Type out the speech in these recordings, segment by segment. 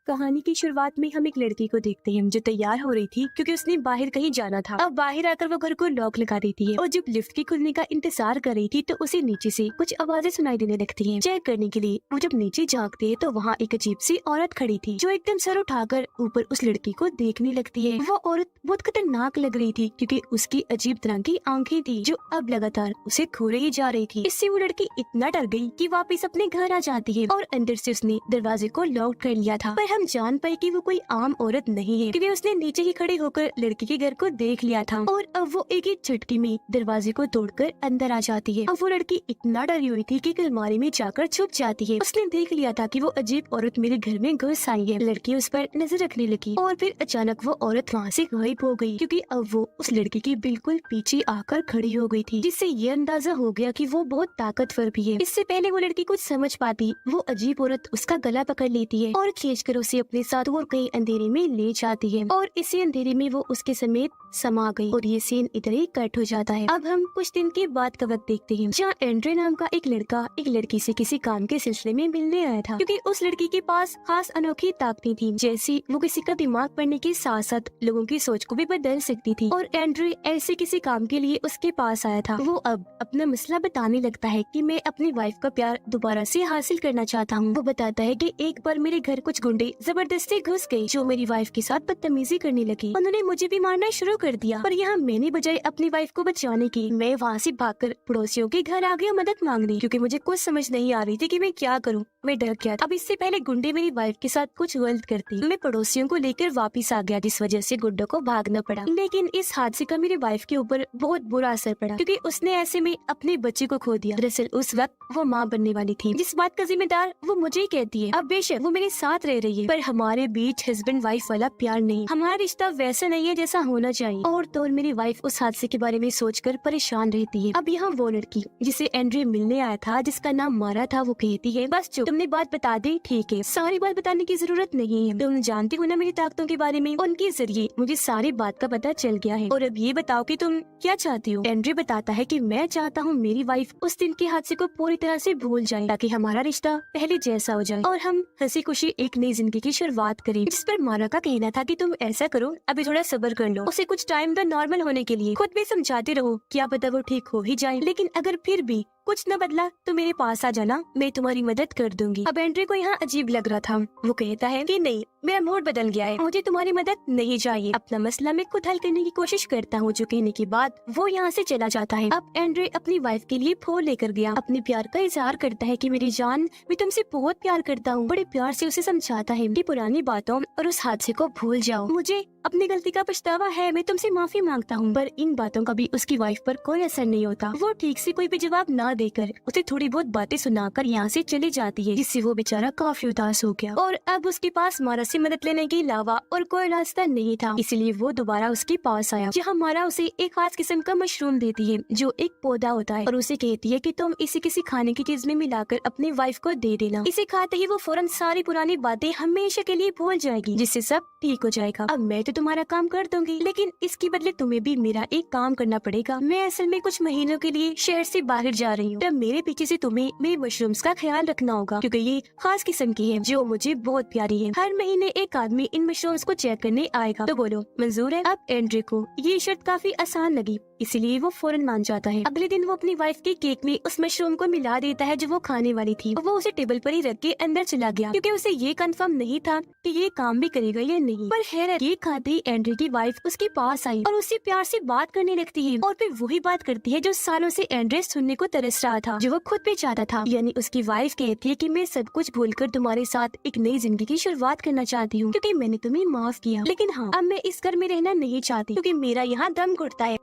कहानी की शुरुआत में हम एक लड़की को देखते हैं जो तैयार हो रही थी क्योंकि उसने बाहर कहीं जाना था। अब बाहर आकर वो घर को लॉक लगा देती है और जब लिफ्ट के खुलने का इंतजार कर रही थी तो उसे नीचे से कुछ आवाजें सुनाई देने लगती हैं। चेक करने के लिए वो जब नीचे झांकती है तो वहाँ एक अजीब सी औरत खड़ी थी जो एकदम सर उठाकर ऊपर उस लड़की को देखने लगती है। वो औरत बहुत खतरनाक लग रही थी क्योंकि उसकी अजीब तरह की आंखें थी जो अब लगातार उसे घूरे ही जा रही थी। इससे वो लड़की इतना डर गई कि वापस अपने घर आ जाती है और अंदर से उसने दरवाजे को लॉक कर लिया था। पर हम जान पाए कि वो कोई आम औरत नहीं है क्योंकि उसने नीचे ही खड़े होकर लड़की के घर को देख लिया था और अब वो एक ही झटके में दरवाजे को तोड़कर अंदर आ जाती है। अब वो लड़की इतना डरी हुई थी कि अलमारी में जाकर छुप जाती है। उसने देख लिया था कि वो अजीब औरत मेरे घर में घुस आई है। लड़की उस पर नजर रखने लगी और फिर अचानक वो औरत वहाँ से गायब हो गई क्योंकि अब वो उस लड़की के बिल्कुल पीछे आकर खड़ी हो गई थी, जिससे ये अंदाजा हो गया कि वो बहुत ताकतवर भी है। इससे पहले वो लड़की कुछ समझ पाती वो अजीब औरत उसका गला पकड़ लेती है और खींचकर उसे अपने साथ और कहीं अंधेरे में ले जाती है और इसी अंधेरे में वो उसके समेत समा गई और ये सीन इधर ही कट हो जाता है। अब हम कुछ दिन के बाद का वक्त देखते हैं जहाँ एंड्रे नाम का एक लड़का एक लड़की से किसी काम के सिलसिले में मिलने आया था क्योंकि उस लड़की के पास खास अनोखी ताकतें थी, जैसी वो किसी का दिमाग पढ़ने के साथ साथ लोगों की सोच को भी बदल सकती थी। और एंड्रे ऐसे किसी काम के लिए उसके पास आया था। वो अब अपना मसला बताने लगता है कि मैं अपनी वाइफ का प्यार दोबारा से हासिल करना चाहता हूँ। वो बताता है कि एक बार मेरे घर कुछ गुंडे जबरदस्ती घुस गए जो मेरी वाइफ के साथ बदतमीजी करने लगी। उन्होंने मुझे भी मारना शुरू कर दिया, पर यहाँ मैंने बजाय अपनी वाइफ को बचाने की मैं वहाँ से भागकर पड़ोसियों के घर आ गया मदद मांगने क्योंकि मुझे कुछ समझ नहीं आ रही थी कि मैं क्या करूँ। मैं डर गया था। अब इससे पहले गुंडे मेरी वाइफ के साथ कुछ गलत करती, मैं पड़ोसियों को लेकर वापस आ गया जिस वजह से गुंडों को भागना पड़ा। लेकिन इस हादसे का मेरी वाइफ के ऊपर बहुत बुरा असर पड़ा क्योंकि उसने ऐसे में अपने बच्चे को खो दिया। दरअसल उस वक्त वो माँ बनने वाली थी, जिस बात का जिम्मेदार वो मुझे ही कहती है। अब बेशक वो मेरे साथ रह रही है पर हमारे बीच हस्बैंड वाइफ वाला प्यार नहीं, हमारा रिश्ता वैसा नहीं है जैसा होना चाहिए। और तो और मेरी वाइफ उस हादसे के बारे में सोचकर परेशान रहती है। अब यहाँ वो लड़की जिसे एंड्रे मिलने आया था जिसका नाम मारा था वो कहती है बस चुप, तुमने बात बता दी, ठीक है, सारी बात बताने की जरूरत नहीं है, तुम जानती हो ना मेरी ताकतों के बारे में, उनके जरिए मुझे सारी बात का पता चल गया है। और अब ये बताओ कि तुम क्या चाहती हो। एंड्रे बताता है कि मैं चाहता हूँ मेरी वाइफ उस दिन के हादसे को पूरी तरह से भूल जाए ताकि हमारा रिश्ता पहले जैसा हो जाए और हम हंसी खुशी एक नई जिंदगी की शुरुआत करें। जिस पर मारा का कहना था कि तुम ऐसा करो, अभी थोड़ा सब्र कर लो, उसे कुछ टाइम दो नॉर्मल होने के लिए, खुद भी समझाते रहो, क्या पता वो ठीक हो ही जाए, लेकिन अगर फिर भी कुछ न बदला तो मेरे पास आ जाना, मैं तुम्हारी मदद कर दूंगी। अब एंड्रे को यहाँ अजीब लग रहा था। वो कहता है कि नहीं, मेरा मूड बदल गया है, मुझे तुम्हारी मदद नहीं चाहिए, अपना मसला मैं खुद हल करने की कोशिश करता हूँ। जो कहने के बाद वो यहाँ से चला जाता है। अब एंड्रे अपनी वाइफ के लिए फोन लेकर गया, अपने प्यार का इजहार करता है कि मेरी जान, मैं तुमसे बहुत प्यार करता हूँ। बड़े प्यार से उसे समझाता है कि पुरानी बातों और उस हादसे को भूल जाओ, मुझे अपनी गलती का पछतावा है, मैं तुमसे माफी मांगता हूँ। पर इन बातों का भी उसकी वाइफ पर कोई असर नहीं होता। वो ठीक से कोई भी जवाब ना देकर उसे थोड़ी बहुत बातें सुनाकर यहाँ से चली जाती है, जिससे वो बेचारा काफी उदास हो गया। और अब उसके पास मारा से मदद लेने के अलावा और कोई रास्ता नहीं था, इसलिए वो दोबारा उसके पास आया जहाँ मारा उसे एक खास किस्म का मशरूम देती है जो एक पौधा होता है और उसे कहती है कि तुम इसे किसी खाने की चीज में मिलाकर अपनी वाइफ को दे देना। इसे खाते ही वो फौरन सारी पुरानी बातें हमेशा के लिए भूल जाएगी, जिससे सब ठीक हो जाएगा। अब मैं तो तुम्हारा काम कर दूंगी, लेकिन इसके बदले तुम्हें भी मेरा एक काम करना पड़ेगा। मैं असल में कुछ महीनों के लिए शहर से बाहर जा रही हूँ, तब मेरे पीछे से तुम्हें मेरे मशरूम्स का ख्याल रखना होगा क्योंकि ये खास किस्म की है जो मुझे बहुत प्यारी है। हर महीने एक आदमी इन मशरूम्स को चेक करने आएगा, तो बोलो मंजूर है। अब एंड्रे को ये शर्त काफी आसान लगी, इसीलिए वो फौरन मान जाता है। अगले दिन वो अपनी वाइफ के केक में उस मशरूम को मिला देता है जो वो खाने वाली थी। वो उसे टेबल पर ही रख के अंदर चला गया क्योंकि उसे ये कंफर्म नहीं था कि ये काम भी करेगा या नहीं। पर हैरत, ये खाते ही एंड्रे की वाइफ उसके पास आई और उससे प्यार से बात करने लगती है और फिर वही बात करती है जो सालों से एंड्रे सुनने को तरस रहा था, जो वो खुद भी चाहता था। यानी उसकी वाइफ कहती है कि मैं सब कुछ भूलकर तुम्हारे साथ एक नई जिंदगी की शुरुआत करना चाहती हूँ क्योंकि मैंने तुम्हें माफ किया, लेकिन हाँ, अब मैं इस घर में रहना नहीं चाहती क्योंकि मेरा यहाँ दम घुटता है।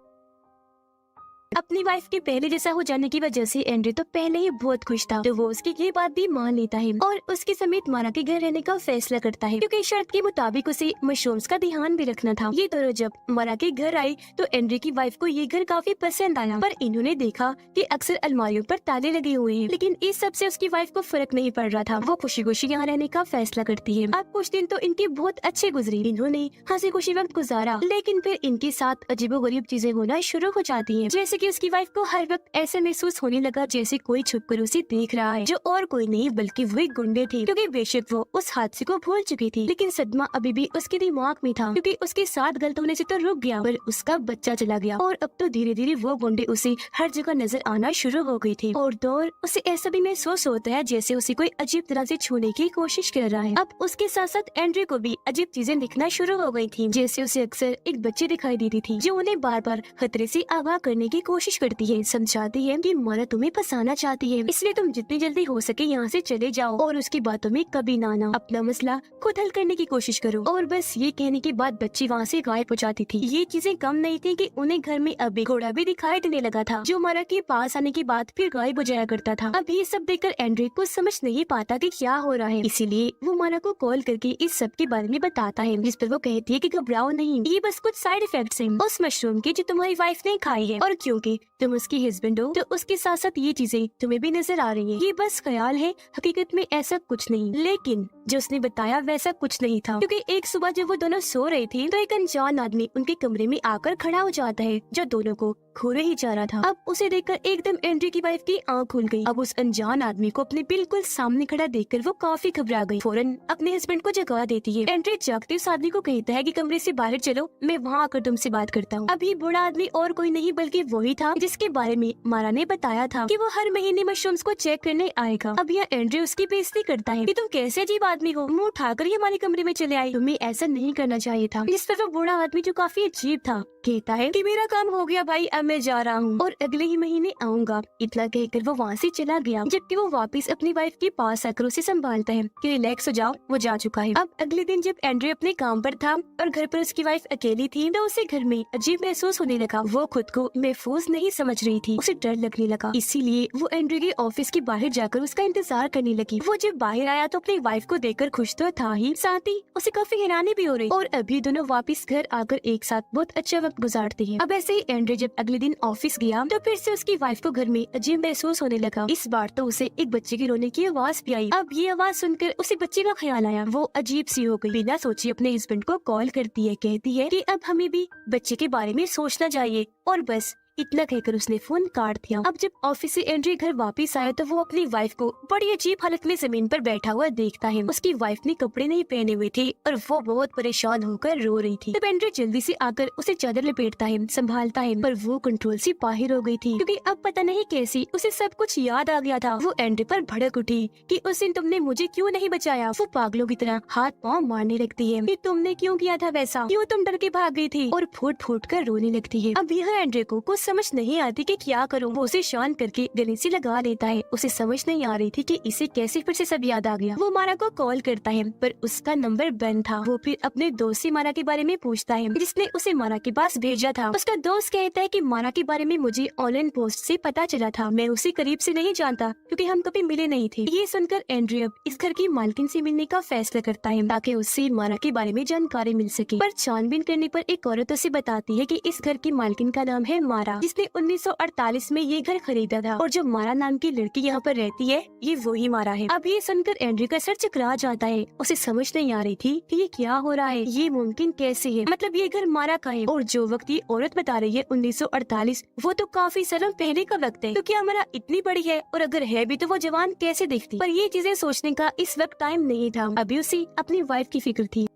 अपनी वाइफ के पहले जैसा हो जाने की वजह से एंड्रे तो पहले ही बहुत खुश था, तो वो उसकी ये बात भी मान लेता है और उसके समेत मारा के घर रहने का फैसला करता है क्योंकि शर्त के मुताबिक उसे मशरूम्स का ध्यान भी रखना था। ये दोनों जब मारा के घर आए तो एंड्रे की वाइफ को ये घर काफी पसंद आया, पर इन्होंने देखा कि अक्सर अलमारियों पर ताले लगे हुए हैं, लेकिन इस सब से उसकी वाइफ को फर्क नहीं पड़ रहा था। वो खुशी खुशी यहाँ रहने का फैसला करती है। अब कुछ दिन तो इनके बहुत अच्छे गुजरे, इन्होंने हंसी खुशी वक्त गुजारा, लेकिन फिर इनके साथ अजीबोगरीब चीजें होना शुरू हो जाती है, जैसे क्योंकि उसकी वाइफ को हर वक्त ऐसा महसूस होने लगा जैसे कोई छुपकर उसे देख रहा है, जो और कोई नहीं बल्कि वही गुंडे थे। क्योंकि बेशक वो उस हादसे को भूल चुकी थी, लेकिन सदमा अभी भी उसके दिमाग में था, क्योंकि उसके साथ गलत होने से तो रुक गया पर उसका बच्चा चला गया। और अब तो धीरे धीरे वो गुंडे उसे हर जगह नजर आना शुरू हो गई थी। और दौर उसे ऐसा भी महसूस होता है जैसे उसे कोई अजीब तरह से छूने की कोशिश कर रहा है। अब उसके साथ साथ एंड्रे को भी अजीब चीजें दिखना शुरू हो गई थी, जैसे उसे अक्सर एक बच्ची दिखाई देती थी जो उन्हें बार बार खतरे से आगाह करने की कोशिश करती है, समझाती है कि मारा तुम्हें फंसाना चाहती है, इसलिए तुम जितनी जल्दी हो सके यहाँ से चले जाओ और उसकी बातों में कभी ना आना, अपना मसला खुद हल करने की कोशिश करो। और बस ये कहने के बाद बच्ची वहाँ से गायब हो जाती थी। ये चीजें कम नहीं थी कि उन्हें घर में अब एक घोड़ा भी दिखाई देने लगा था, जो मारा के पास आने के बाद फिर गायब हो जाया करता था। अब ये सब देखकर एंड्रे कुछ समझ नहीं पाता कि क्या हो रहा है, इसीलिए वो मारा को कॉल करके इस सब के बारे में बताता है, जिस पर वो कहती है कि घबराओ नहीं, ये बस कुछ साइड इफेक्ट्स हैं उस मशरूम के जो तुम्हारी वाइफ ने खाई है, और क्योंकि तुम उसकी हस्बैंड हो तो उसके साथ साथ ये चीजें तुम्हें भी नजर आ रही हैं। ये बस ख्याल है, हकीकत में ऐसा कुछ नहीं। लेकिन जो उसने बताया वैसा कुछ नहीं था, क्योंकि एक सुबह जब वो दोनों सो रहे थे तो एक अनजान आदमी उनके कमरे में आकर खड़ा हो जाता है, जो दोनों को घूरे ही जा रहा था। अब उसे देखकर एकदम एंड्रे की वाइफ की आंख खुल गई। अब उस अनजान आदमी को अपने बिल्कुल सामने खड़ा देखकर वो काफी घबरा गई। फौरन अपने हस्बैंड को जगा देती है। एंड्रे जागते उस आदमी को कहता है कि कमरे से बाहर चलो, मैं वहाँ आकर तुमसे बात करता हूँ। अभी बूढ़ा आदमी और कोई नहीं बल्कि वही था जिसके बारे में मारा ने बताया था कि वो हर महीने मशरूम्स को चेक करने आएगा। अब यह एंड्रे उसकी बेइज्जती करता है कि तुम कैसे अजीब आदमी हो, मुंह उठाकर ही हमारे कमरे में चले आई, तुम्हें ऐसा नहीं करना चाहिए था। जिस पर वो बूढ़ा आदमी जो काफी अजीब था कहता है कि मेरा काम हो गया भाई, अब मैं जा रहा हूँ और अगले ही महीने आऊंगा। इतना कहकर वो वहाँ से चला गया, जबकि वो वापस अपनी वाइफ के पास आकर उसे संभालता है कि रिलैक्स हो जाओ, वो जा चुका है। अब अगले दिन जब एंड्रे अपने काम पर था और घर पर उसकी वाइफ अकेली थी तो उसे घर में अजीब महसूस होने लगा। वो खुद को महफूज नहीं समझ रही थी, उसे डर लगने लगा, इसीलिए वो एंड्रे के ऑफिस के बाहर जाकर उसका इंतजार करने लगी। वो जब बाहर आया तो अपनी वाइफ को देखकर खुश तो था ही, साथ ही उसे काफी हैरानी भी हो रही, और अभी दोनों वापस घर आकर एक साथ बहुत अच्छा वक्त गुजारते हैं। अब ऐसे ही एंड्रे जब अगले दिन ऑफिस गया तो फिर से उसकी वाइफ को घर में अजीब महसूस होने लगा। इस बार तो उसे एक बच्चे की रोने की आवाज भी आई। अब ये आवाज सुनकर उसे बच्चे का ख्याल आया, वो अजीब सी हो गई। बिना सोचे अपने हस्बैंड को कॉल करती है, कहती है कि अब हमें भी बच्चे के बारे में सोचना चाहिए, और बस इतना कहकर उसने फोन काट दिया। अब जब ऑफिस से एंड्रे घर वापस आया तो वो अपनी वाइफ को बड़ी अजीब हालत में जमीन पर बैठा हुआ देखता है। उसकी वाइफ ने कपड़े नहीं पहने हुए थे और वो बहुत परेशान होकर रो रही थी। तब एंड्रे जल्दी से आकर उसे चादर लपेटता है, संभालता है, पर वो कंट्रोल से बाहर हो गई थी, क्योंकि अब पता नहीं कैसी उसे सब कुछ याद आ गया था। वो एंड्रे पर भड़क उठी कि उस दिन तुमने मुझे क्यों नहीं बचाया। वो पागलों की तरह हाथ पाँव मारने लगती है कि तुमने क्यों किया था वैसा, क्यों तुम डर के भाग गई थी, और फूट फूट कर रोने लगती है। अब यह एंड्रे को कुछ समझ नहीं आती कि क्या करूं। वो उसे शांत करके गले से लगा लेता है। उसे समझ नहीं आ रही थी कि इसे कैसे फिर से सब याद आ गया। वो मारा को कॉल करता है पर उसका नंबर बंद था। वो फिर अपने दोस्त से मारा के बारे में पूछता है जिसने उसे मारा के पास भेजा था। उसका दोस्त कहता है कि मारा के बारे में मुझे ऑनलाइन पोस्ट से पता चला था, मैं उसे करीब से नहीं जानता क्योंकि हम कभी मिले नहीं थे। ये सुनकर एंड्रे अब इस घर की मालकिन से मिलने का फैसला करता है ताकि उससे मारा के बारे में जानकारी मिल सके। पर छानबीन करने पर एक औरत उसे बताती है कि इस घर की मालकिन का नाम है मारा, जिसने 1948 में ये घर खरीदा था, और जो मारा नाम की लड़की यहाँ पर रहती है ये वही मारा है। अब ये सुनकर एंड्रे का सर चकरा जाता है। उसे समझ नहीं आ रही थी कि ये क्या हो रहा है, ये मुमकिन कैसे है, मतलब ये घर मारा का है और जो वक्त ये औरत बता रही है 1948, वो तो काफी सालों पहले का वक्त है। तो क्या मारा इतनी बड़ी है, और अगर है भी तो वो जवान कैसे दिखती। पर ये चीजें सोचने का इस वक्त टाइम नहीं था, अभी उसे अपनी वाइफ की फिक्र थी,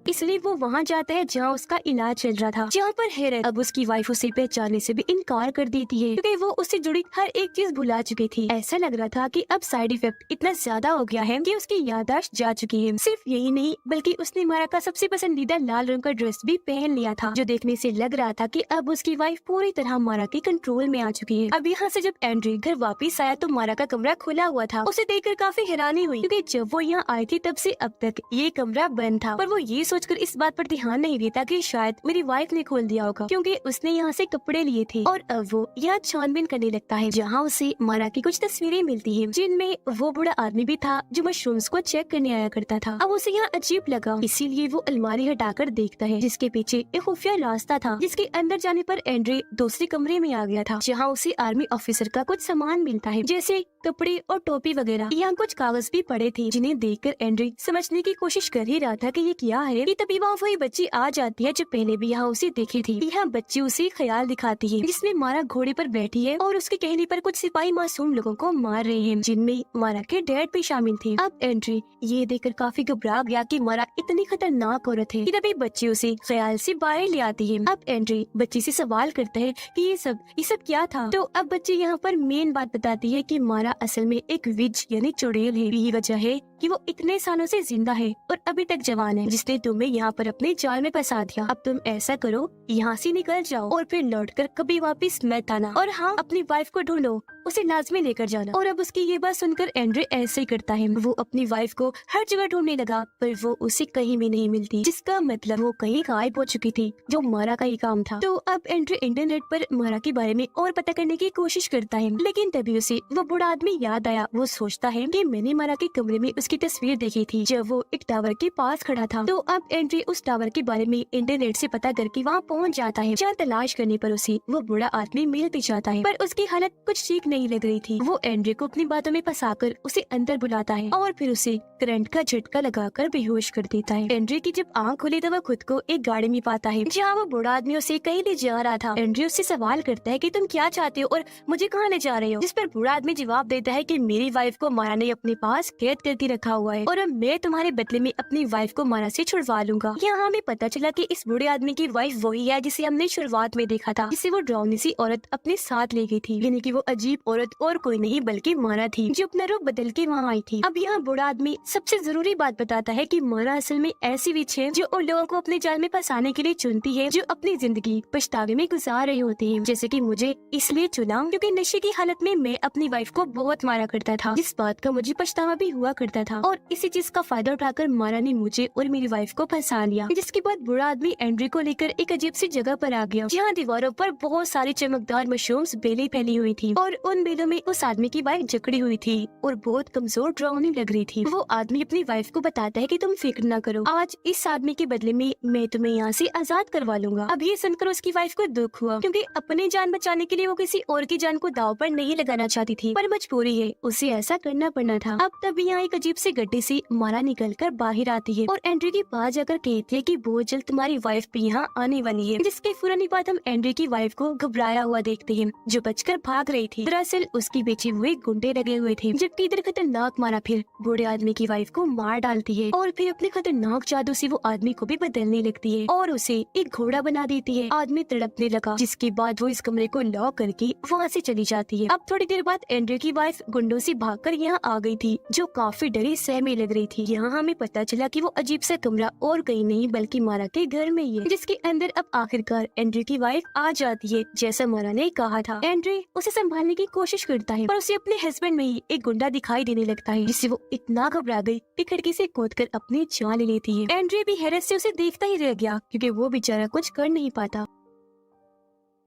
इसलिए वो वहाँ जाता है जहाँ उसका इलाज चल रहा था, जहाँ पर हैरत अब उसकी वाइफ उसे पहचानने से भी इनकार कर देती है क्योंकि वो उससे जुड़ी हर एक चीज भुला चुकी थी। ऐसा लग रहा था कि अब साइड इफेक्ट इतना ज्यादा हो गया है कि उसकी याददाश्त जा चुकी है। सिर्फ यही नहीं बल्कि उसने मारा का सबसे पसंदीदा लाल रंग का ड्रेस भी पहन लिया था, जो देखने से लग रहा था कि अब उसकी वाइफ पूरी तरह मारा के कंट्रोल में आ चुकी है। अब यहाँ से जब एंड्रे घर वापिस आया तो मारा का कमरा खुला हुआ था। उसे देखकर काफी हैरानी हुई क्योंकि जब वो यहाँ आई थी तब से अब तक ये कमरा बंद था, पर वो ये सोचकर इस बात पर ध्यान नहीं देता कि शायद मेरी वाइफ ने खोल दिया होगा क्योंकि उसने यहाँ से कपड़े लिए थे। और अब वो यहाँ छानबीन करने लगता है जहाँ उसे मारा की कुछ तस्वीरें मिलती हैं जिनमें वो बूढ़ा आदमी भी था जो मशरूम्स को चेक करने आया करता था। अब उसे यहाँ अजीब लगा, इसीलिए वो अलमारी हटाकर देखता है जिसके पीछे एक खुफिया रास्ता था, जिसके अंदर जाने पर एंड्रे दूसरे कमरे में आ गया था जहाँ उसे आर्मी ऑफिसर का कुछ सामान मिलता है जैसे कपड़े और टोपी वगैरह। यहाँ कुछ कागज भी पड़े थे जिन्हें देखकर एंड्रे समझने की कोशिश कर ही रहा था कि ये क्या है, हैं कि तभी वहाँ वही बच्ची आ जाती है जो पहले भी यहाँ उसे देखी थी। यहाँ बच्ची उसे ख्याल दिखाती है जिसमें मारा घोड़े पर बैठी है और उसके कहने पर कुछ सिपाही मासूम लोगों को मार रहे हैं, जिनमें मारा के डैड भी शामिल थे। अब एंड्री ये देखकर काफी घबरा गया कि मारा इतनी खतरनाक औरत है कि तभी बच्ची उसे ख्याल से बाहर ले आती है। अब एंड्री बच्ची से सवाल करता है कि ये सब क्या था। तो अब बच्ची यहाँ पर मेन बात बताती है कि मारा असल में एक विज यानी चुड़ैल है। यही वजह है कि वो इतने सालों से जिंदा है और अभी तक जवान है, जिसने तुम्हें यहाँ पर अपने जाल में फंसा दिया। अब तुम ऐसा करो, यहाँ से निकल जाओ और फिर लौटकर कभी वापस मत आना। और हाँ, अपनी वाइफ को ढूंढो, उसे लाजमी लेकर जाना। और अब उसकी ये बात सुनकर एंड्रे ऐसे ही करता है। वो अपनी वाइफ को हर जगह ढूंढने लगा पर वो उसे कहीं भी नहीं मिलती, जिसका मतलब वो कहीं गायब हो चुकी थी, जो मारा का ही काम था। तो अब एंड्रे इंटरनेट पर मारा के बारे में और पता करने की कोशिश करता है, लेकिन तभी उसे वो बूढ़ा आदमी याद आया। वो सोचता है कि मैंने मारा के कमरे में उसकी तस्वीर देखी थी जब वो एक टावर के पास खड़ा था। तो अब एंड्रे उस टावर के बारे में इंटरनेट से पता करके वहाँ पहुँच जाता है, जहाँ तलाश करने पर उसे वो बूढ़ा आदमी मिल भी जाता है, पर उसकी हालत कुछ ठीक नहीं लग रही थी। वो एंड्रे को अपनी बातों में फंसाकर उसे अंदर बुलाता है और फिर उसे करंट का झटका लगाकर बेहोश कर देता है। एंड्रे की जब आंख खुली तो वो खुद को एक गाड़ी में पाता है, जहाँ वो बूढ़ा आदमी उसे कहीं ले जा रहा था। एंड्रे उससे सवाल करता है कि तुम क्या चाहते हो और मुझे कहाँ ले जा रहे हो, जिस पर बूढ़ा आदमी जवाब देता है कि मेरी वाइफ को मारा ने अपने पास कैद करके रखा हुआ है और अब मैं तुम्हारे बदले में अपनी वाइफ को मारा से छुड़वा लूंगा। यहाँ हमें पता चला कि इस बूढ़े आदमी की वाइफ वही है जिसे हमने शुरुआत में देखा था, जिसे वो डरावनी सी औरत अपने साथ ले गई थी, यानी कि वो अजीब औरत और कोई नहीं बल्कि मारा थी, जो अपना रूप बदल के वहाँ आई थी। अब यहाँ बूढ़ा आदमी सबसे जरूरी बात बताता है कि मारा असल में ऐसी विच है जो उन लोगों को अपने जाल में फंसाने के लिए चुनती है, जो अपनी जिंदगी पछतावे में गुजार रहे होते हैं। जैसे कि मुझे इसलिए चुना क्योंकि नशे की हालत में मैं अपनी वाइफ को बहुत मारा करता था, जिस बात का मुझे पछतावा भी हुआ करता था, और इसी चीज का फायदा उठाकर मारा ने मुझे और मेरी वाइफ को फंसा लिया। जिसके बाद बूढ़ा आदमी एंड्रे को लेकर एक अजीब सी जगह पर आ गया, जहाँ दीवारों पर बहुत सारी चमकदार मशरूम्स बेलें फैली हुई थी और उन बेलों में उस आदमी की वाइफ जकड़ी हुई थी और बहुत कमजोर डरावनी लग रही थी। वो आदमी अपनी वाइफ को बताता है कि तुम फिक्र न करो, आज इस आदमी के बदले में मैं तुम्हें यहाँ से आजाद करवा लूंगा। अब ये सुनकर उसकी वाइफ को दुख हुआ, क्योंकि अपनी जान बचाने के लिए वो किसी और की जान को दाव पर नहीं लगाना चाहती थी, पर मजबूरी है, उसे ऐसा करना पड़ना था। अब तभी यहाँ एक अजीब से गड्ढे से मारा निकल कर बाहर आती है और एंड्रे के पास जाकर कहती है कि बहुत जल्द तुम्हारी वाइफ भी यहाँ आने वाली है। जिसके फौरन बाद हम एंड्रे की वाइफ को घबराया हुआ देखते हैं, जो बचकर भाग रही थी। दरअसल उसकी बेचे हुए गुंडे लगे हुए थे, जबकि इधर खतरनाक मारा फिर बूढ़े आदमी की वाइफ को मार डालती है और फिर अपने खतरनाक जादू से वो आदमी को भी बदलने लगती है और उसे एक घोड़ा बना देती है। आदमी तड़पने लगा, जिसके बाद वो इस कमरे को लॉक करके वहाँ से चली जाती है। अब थोड़ी देर बाद एंड्रे की वाइफ गुंडों से भागकर यहाँ आ गई थी, जो काफी डरी सहमी लग रही थी। यहाँ हमें पता चला कि वो अजीब सा कमरा और कहीं नहीं बल्कि मारा के घर में ही है, जिसके अंदर अब आखिरकार एंड्रे की वाइफ आ जाती है, जैसा मारा ने कहा था। एंड्रे उसे संभालने की कोशिश करता है पर उसे अपने हस्बैंड में ही एक गुंडा दिखाई देने लगता है, जिससे वो इतना घबरा गई कि खिड़की से कूदकर अपनी जान ले लेती है। एंड्रे भी हैरत से उसे देखता ही रह गया, क्योंकि वो बेचारा कुछ कर नहीं पाता।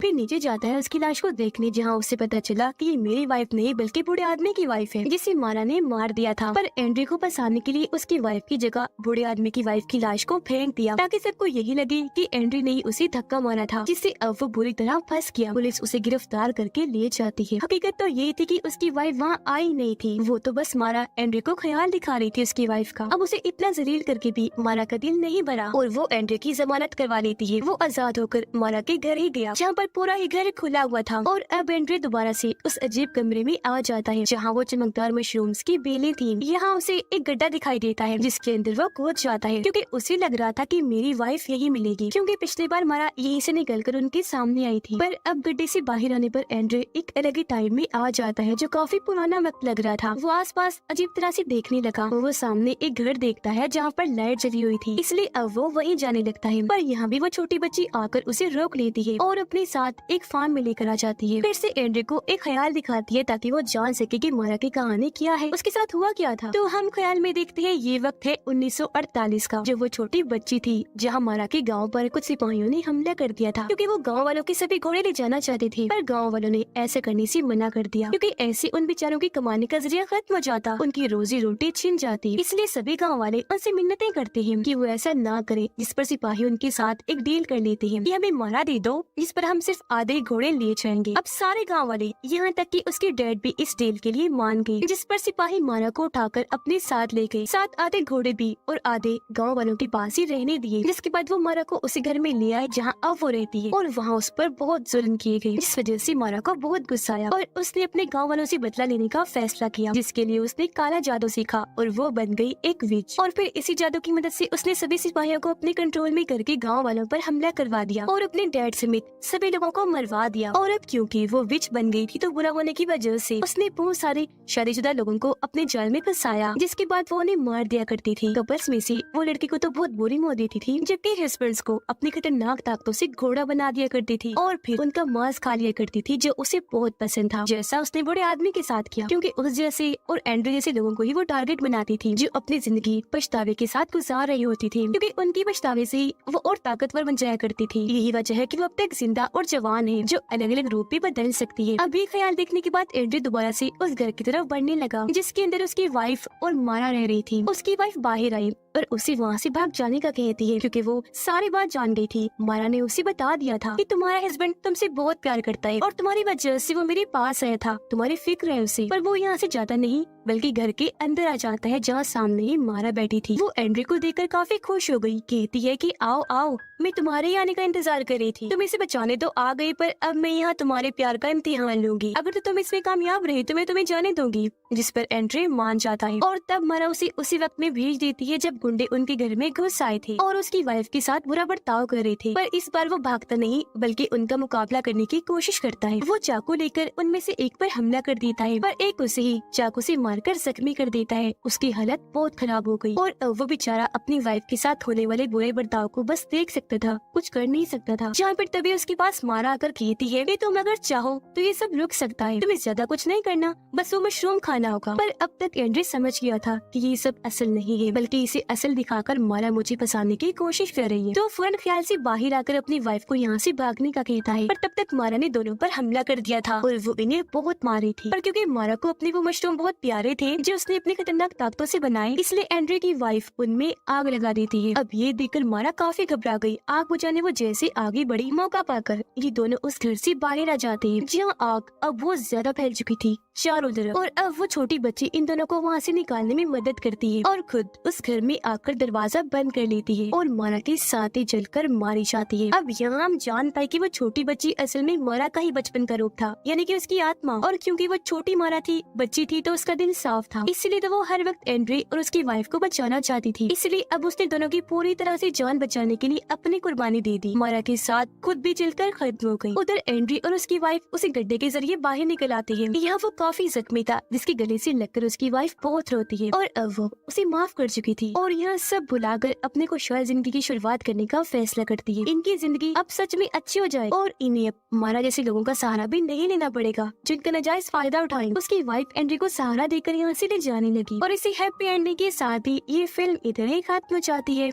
फिर नीचे जाता है उसकी लाश को देखने, जहाँ उसे पता चला कि ये मेरी वाइफ नहीं बल्कि बूढ़े आदमी की वाइफ है, जिसे मारा ने मार दिया था। पर एंड्रे को फंसाने के लिए उसकी वाइफ की जगह बूढ़े आदमी की वाइफ की लाश को फेंक दिया, ताकि सबको यही लगे कि एंड्रे ने उसे धक्का मारा था, जिससे अब वो बुरी तरह फंस गया। पुलिस उसे गिरफ्तार करके ले जाती है। हकीकत तो ये थी कि उसकी वाइफ वहाँ आई नहीं थी, वो तो बस मारा एंड्रे को ख्याल दिखा रही थी उसकी वाइफ का। अब उसे इतना जलील करके भी मारा का दिल नहीं भरा और वो एंड्रे की जमानत करवा लेती है। वो आजाद होकर मारा के घर ही गया, जहाँ पर पूरा ही घर खुला हुआ था। और अब एंड्रे दोबारा से उस अजीब कमरे में आ जाता है, जहाँ वो चमकदार मशरूम्स की बेलें थी। यहाँ उसे एक गड्ढा दिखाई देता है, जिसके अंदर वो कूद जाता है, क्योंकि उसे लग रहा था कि मेरी वाइफ यही मिलेगी, क्योंकि पिछली बार मारा यहीं से निकलकर उनके सामने आई थी। पर अब गड्ढे से बाहर आने पर एंड्रे एक अलग ही टाइम में आ जाता है, जो काफी पुराना वक्त लग रहा था। वो आसपास अजीब तरह से देखने लगा। वो सामने एक घर देखता है जहाँ पर लाइट जली हुई थी, इसलिए अब वो वहीं जाने लगता है। पर यहाँ भी वो छोटी बच्ची आकर उसे रोक लेती है और अपने साथ एक फार्म में लेकर आ जाती है। फिर से एंड्रे को एक ख्याल दिखाती है, ताकि वो जान सके कि मारा की कहानी क्या है, उसके साथ हुआ क्या था। तो हम ख्याल में देखते हैं ये वक्त है 1948 का, जब वो छोटी बच्ची थी, जहाँ मारा के गांव पर कुछ सिपाहियों ने हमला कर दिया था, क्योंकि वो गांव वालों के सभी घोड़े ले जाना चाहते थे। पर गांव वालों ने ऐसा करने से मना कर दिया, क्योंकि ऐसे उन बेचारों की कमाने का जरिया खत्म हो जाता, उनकी रोजी रोटी छिन जाती। इसलिए सभी गाँव वाले उनसे मिन्नतें करते हैं कि वो ऐसा ना करे, जिस पर सिपाही उनके साथ एक डील कर लेते हैं कि हमें मारा दे दो, जिस पर हम सिर्फ आधे घोड़े लिए जाएंगे। अब सारे गाँव वाले यहाँ तक कि उसकी डैड भी इस डील के लिए मान गई, जिस पर सिपाही मारा को उठाकर अपने साथ ले गए। साथ आधे घोड़े भी और आधे गाँव वालों के पास ही रहने दिए। जिसके बाद वो मारा को उसी घर में ले आए जहाँ अब वो रहती है, और वहाँ उस पर बहुत जुल्म किए गए, जिस वजह से मारा को बहुत गुस्सा आया और उसने अपने गाँव वालों से बदला लेने का फैसला किया, जिसके लिए उसने काला जादू सीखा और वो बन गई एक विच। और फिर इसी जादू की मदद से उसने सभी सिपाहियों को अपने कंट्रोल में करके गाँव वालों पर हमला करवा दिया और अपने डैड समेत सभी लोगों को मरवा दिया। और अब क्योंकि वो विच बन गई थी तो बुरा होने की वजह से उसने बहुत सारे शादीशुदा लोगों को अपने जाल में फंसाया, जिसके बाद वो उन्हें मार दिया करती थी। कपल्स में से वो लड़की को तो बहुत बुरी मौत देती थी, जबकि हस्बैंड्स को अपनी खतरनाक ताकतों से घोड़ा बना दिया करती थी और फिर उनका मांस खा लिया करती थी, जो उसे बहुत पसंद था, जैसा उसने बड़े आदमी के साथ किया, क्योंकि उस जैसे और एंड्रू जैसे लोगों को ही वो टारगेट बनाती थी, जो अपनी जिंदगी पछतावे के साथ गुजार रही होती थी, क्योंकि उनकी पछतावे से ही वो और ताकतवर बन जाया करती थी। यही वजह है कि वो अब तक जिंदा और जवान है, जो अलग अलग रूप भी बदल सकती है। अब ये ख्याल देखने के बाद एंड्रू दोबारा से उस घर की तरफ बढ़ने लगा, जिसके अंदर उसकी वाइफ और मारा रह रही थी। उसकी वाइफ बाहर आई और उसे वहाँ से भाग जाने का कहती है, क्योंकि वो सारी बात जान गई थी। मारा ने उसे बता दिया था कि तुम्हारा हस्बैंड तुमसे बहुत प्यार करता है और तुम्हारी वजह से वो मेरे पास आया था, तुम्हारी फिक्र है उसे, पर वो यहाँ से जाता नहीं बल्कि घर के अंदर आ जाता है, जहाँ सामने ही मारा बैठी थी। वो एंड्रू को देखकर काफी खुश हो गई, कहती है कि आओ आओ, मैं तुम्हारे ही आने का इंतजार कर रही थी, तुम इसे बचाने तो आ गई, पर अब मैं यहाँ तुम्हारे प्यार का इम्तिहान लूंगी, अगर तो तुम इसमें कामयाब रहे तो मैं तुम्हें जाने दूंगी। जिस पर एंड्रू मान जाता है और तब मारा उसे उसी वक्त में भेज देती है जब गुंडे उनके घर में घुस आए थे और उसकी वाइफ के साथ बुरा बर्ताव कर रहे थे। पर इस बार वो भागता नहीं बल्कि उनका मुकाबला करने की कोशिश करता है। वो चाकू लेकर उनमें से एक पर हमला कर देता है, पर एक उसे ही चाकू से मारकर जख्मी कर देता है। उसकी हालत बहुत खराब हो गई और अब वो बेचारा अपनी वाइफ के साथ होने वाले बुरे बर्ताव को बस देख सकता था, कुछ कर नहीं सकता था। जहाँ पर तभी उसके पास मारा आकर कहती है कि तुम अगर चाहो तो ये सब रुक सकता है, तुम्हें ज्यादा कुछ नहीं करना, बस वो मशरूम खाना होगा। पर अब तक एंड्रू समझ गया था कि ये सब असल नहीं है, बल्कि इसे असल दिखाकर मारा मुझे फंसाने की कोशिश कर रही है। तो फौरन ख्याल से बाहर आकर अपनी वाइफ को यहाँ से भागने का कहता है, पर तब तक मारा ने दोनों पर हमला कर दिया था और वो इन्हें बहुत मारी थी। पर क्योंकि मारा को अपने वो मशरूम बहुत प्यारे थे जो उसने अपनी खतरनाक ताकतों से बनाए, इसलिए एंड्रू की वाइफ उनमें आग लगा देती है। अब ये देखकर मारा काफी घबरा गई। आग बुझाने वो जैसे आगे बढ़ी, मौका पाकर ये दोनों उस घर से बाहर आ जाते हैं, जहाँ आग अब बहुत ज्यादा फैल चुकी थी चारों तरफ। और अब वो छोटी बच्ची इन दोनों को वहाँ से निकालने में मदद करती है और खुद उस घर में आकर दरवाजा बंद कर लेती है और मारा के साथ ही जलकर मारी जाती है। अब यहाँ हम जान पाए कि वो छोटी बच्ची असल में मारा का ही बचपन का रूप था, यानी कि उसकी आत्मा। और क्योंकि वो छोटी मारा थी, बच्ची थी, तो उसका दिल साफ था, इसलिए तो वो हर वक्त एंड्रू और उसकी वाइफ को बचाना चाहती थी। इसलिए अब उसने दोनों की पूरी तरह से जान बचाने के लिए अपनी कुर्बानी दे दी। मारा के साथ खुद भी जलकर खत्म हो गई। उधर एंड्रू और उसकी वाइफ उसे गड्ढे के जरिए बाहर निकल आते हैं। यहाँ वो काफी जख्मी था, जिसके गले से लगकर उसकी वाइफ बहुत रोती है और अब वो उसे माफ कर चुकी थी और यहाँ सब भुलाकर अपने खुशहाल जिंदगी की शुरुआत करने का फैसला करती है। इनकी जिंदगी अब सच में अच्छी हो जाए और इन्हें अब मारा जैसे लोगों का सहारा भी नहीं लेना पड़ेगा, जिनका नाजायज फायदा उठाए। उसकी वाइफ एंड्रू को सहारा देकर यहाँ से ले जाने लगी और इसी हैप्पी एंडिंग के साथ ही ये फिल्म इधर ही खत्म हो जाती है।